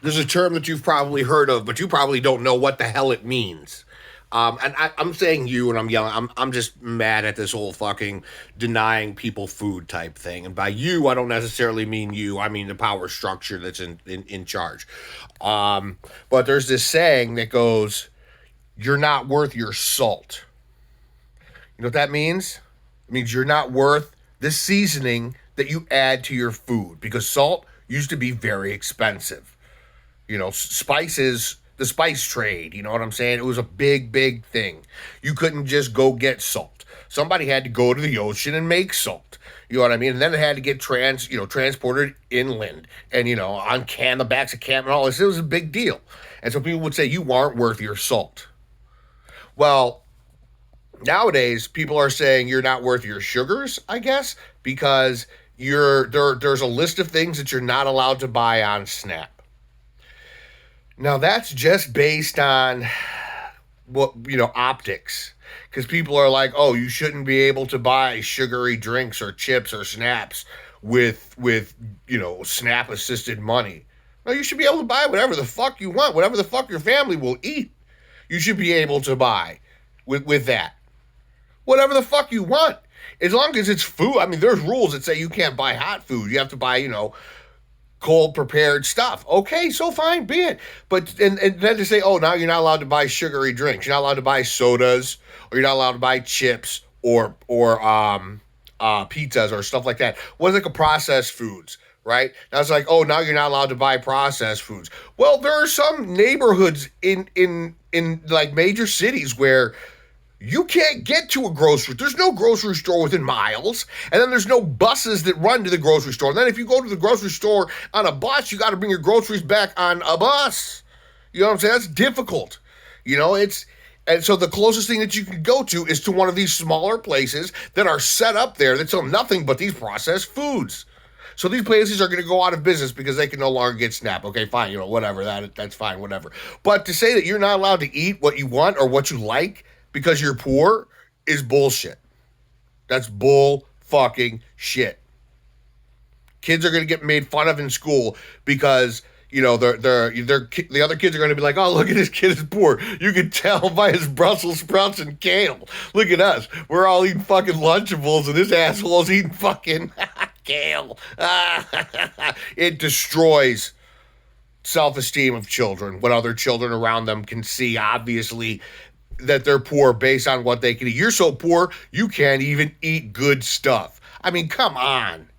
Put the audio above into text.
There's a term that you've probably heard of, but you probably don't know what the hell it means. I'm saying you, and I'm yelling. I'm just mad at this whole fucking denying people food type thing. And by you, I don't necessarily mean you. I mean the power structure that's in charge. But there's this saying that goes, "You're not worth your salt." You know what that means? It means you're not worth the seasoning that you add to your food because salt used to be very expensive. Spices, the spice trade, you know what I'm saying? It was a big, big thing. You couldn't just go get salt. Somebody had to go to the ocean and make salt. You know what I mean? And then it had to get transported inland and, on the backs of camp and all this. It was a big deal. And so people would say, you aren't worth your salt. Well, nowadays people are saying you're not worth your sugars, I guess, because there's a list of things that you're not allowed to buy on Snap. Now that's just based on optics, because people are like, oh, you shouldn't be able to buy sugary drinks or chips or snaps with Snap assisted money. No, you should be able to buy whatever the fuck you want, whatever the fuck your family will eat. You should be able to buy with that whatever the fuck you want, as long as it's food. I mean, there's rules that say you can't buy hot food. You have to buy cold prepared stuff. Okay, so fine, be it. But and then to say, oh, now you're not allowed to buy sugary drinks. You're not allowed to buy sodas, or you're not allowed to buy chips or pizzas or stuff like that. What is like a processed foods, right? Now it's like, oh, now you're not allowed to buy processed foods. Well, there are some neighborhoods in like major cities where you can't get to a grocery. There's no grocery store within miles. And then there's no buses that run to the grocery store. And then if you go to the grocery store on a bus, you got to bring your groceries back on a bus. You know what I'm saying? That's difficult. And so the closest thing that you can go to is to one of these smaller places that are set up there that sell nothing but these processed foods. So these places are going to go out of business because they can no longer get SNAP. Okay, fine, whatever. That's fine, whatever. But to say that you're not allowed to eat what you want or what you like because you're poor is bullshit. That's bull fucking shit. Kids are going to get made fun of in school because the other kids are going to be like, oh, look at this kid is poor. You can tell by his Brussels sprouts and kale. Look at us. We're all eating fucking Lunchables and this asshole's eating fucking kale. It destroys self-esteem of children when other children around them can see, obviously, that they're poor based on what they can eat. You're so poor, you can't even eat good stuff. I mean, come on.